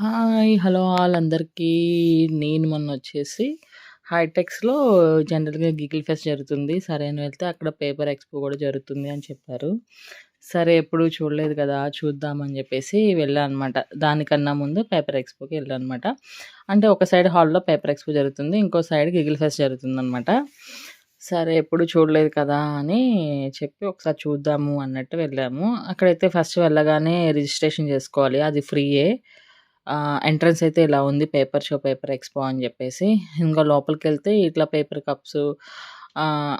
Hi! Hello all అందరికీ. నేను మొన్నొచ్చేసి హైటెక్స్‌లో జనరల్‌గా గీగిల్ ఫెస్ట్ జరుగుతుంది. సరే అని వెళ్తే అక్కడ పేపర్ ఎక్స్‌పో గూడా జరుగుతుంది అని చెప్పారు. సరే ఎప్పుడు చూడలేదు కదా! చూద్దామని జెప్పేసి వెళ్ళా అనమాట. దానికన్నా ముందు పేపర్ ఎక్స్‌పోకి వెళ్ళా అనమాట. అంటే ఒక సైడ్ హాల్‌లో పేపర్ ఎక్స్‌పో జరుగుతుంది. ఇంకో సైడ్ గీగిల్ ఫెస్ట్ జరుగుతుందనమాట. సరే ఎప్పుడు చూడలేదు కదా! అని చెప్పి ఒకసారి చూద్దాము అన్నట్టు వెళ్ళాము. అక్కడైతే ఫస్ట్ వెళ్ళగానే రిజిస్ట్రేషన్ జేసుకోవాలి. అది ఫ్రీయే. ఎంట్రన్స్ అయితే ఇలా ఉంది. పేపర్ షో, పేపర్ ఎక్స్‌పో అని జెప్పేసి. ఇంగా లోపలికెళ్తే ఇట్లా పేపర్ కప్సు ఆహ్,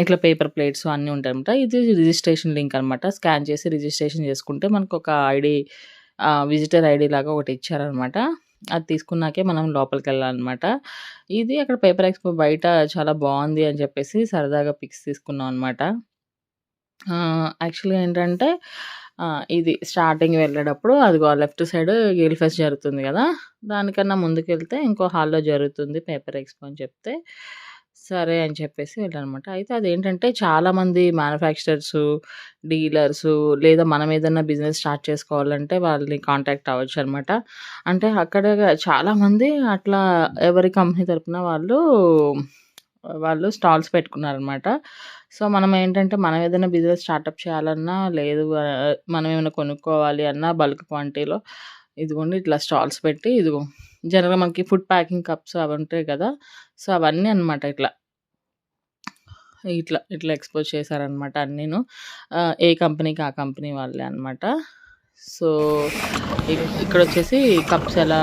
ఇట్లా పేపర్ ప్లేట్స్ అన్నీ ఉంటాయన్నమాట. ఇది రిజిస్ట్రేషన్ లింక్ అనమాట. స్కాన్ చేసి రిజిస్ట్రేషన్ చేసుకుంటే మనకొక ఐడీ విజిటర్ ఐడీ లాగా ఒకటి ఇచ్చారనమాట. అది తీసుకున్నాకే మనం లోపలికెళ్ళాలనమాట. ఇది అక్కడ పేపర్ ఎక్స్‌పో బయట చాలా బావుంది అని చెప్పేసి సరదాగా పిక్స్ తీసుకున్నాం అనమాట. యాక్చువల్‌గా ఏంటంటే ఇది స్టార్టింగ్ వెళ్ళేటప్పుడు అదిగో లెఫ్ట్ సైడ్ గేల్ ఫెస్ట్ జరుగుతుంది గదా! దానికన్నా ముందుకెళ్తే ఇంకో హాల్‌లో జరుగుతుంది పేపర్ ఎక్స్‌పో అని చెప్తే, సరే అని చెప్పేసి వెళ్ళాననమాట. అయితే అదేంటంటే చాలామంది మ్యానుఫ్యాక్చరర్సు, డీలర్సు లేదా మనం ఏదన్నా బిజినెస్ స్టార్ట్ చేసుకోవాలంటే వాళ్ళని కాంటాక్ట్ అవ్వచ్చనమాట. అంటే అక్కడ చాలామంది అట్లా ఎవరి కంపెనీ తరపున వాళ్ళు స్టాల్స్ పెట్టుకున్నారనమాట. సో, మనమేంటంటే మనం ఏదైనా బిజినెస్ స్టార్టప్ చేయాలన్నా, లేదు మనం ఏమైనా కొనుక్కోవాలి అన్నా బల్క్ క్వాంటిటీలో ఇదిగోండి ఇట్లా స్టాల్స్ పెట్టి ఇదిగో జనరల్‌గా మనకి ఫుడ్ ప్యాకింగ్ కప్స్ అవి ఉంటాయి కదా! సో, అవన్నీ అనమాట ఇట్లా. ఇట్లా ఎక్స్‌పోజ్ చేశారనమాట అన్నీను. ఏ కంపెనీకి ఆ కంపెనీ వాళ్ళే అనమాట. సో, ఇక్కడొచ్చేసి కప్స్ ఎలా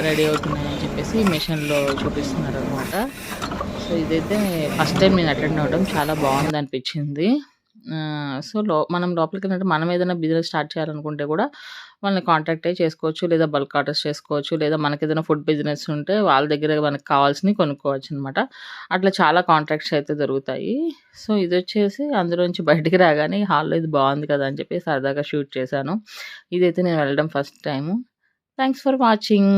రెడీ అవుతున్నాయని చెప్పేసి మెషిన్‌లో చూపిస్తున్నారనమాట. సో, ఇదైతే ఫస్ట్ టైమ్ నేను అటెండ్ అవ్వడం చాలా బావుందనిపించింది. సో, మనం లోపలికెళ్ళినట్టు మనం ఏదైనా బిజినెస్ స్టార్ట్ చేయాలనుకుంటే గూడా వాళ్ళని కాంటాక్ట్ అయ్యి చేసుకోవచ్చు. లేదా బల్క్ ఆర్డర్స్ చేసుకోవచ్చు. లేదా మనకేదైనా ఫుడ్ బిజినెస్ ఉంటే వాళ్ళ దగ్గర మనకు కావాల్సినయి కొనుక్కోవచ్చనమాట. అట్లా చాలా కాంట్రాక్ట్స్ అయితే దొరుకుతాయి. సో, ఇదొచ్చేసి అందులోంచి బయటికి రాగానే హాల్‌లో ఇది బావుంది కదా! అని చెప్పి సరదాగా షూట్ చేశాను. ఇదైతే నేను వెళ్ళడం first time. Thanks for watching.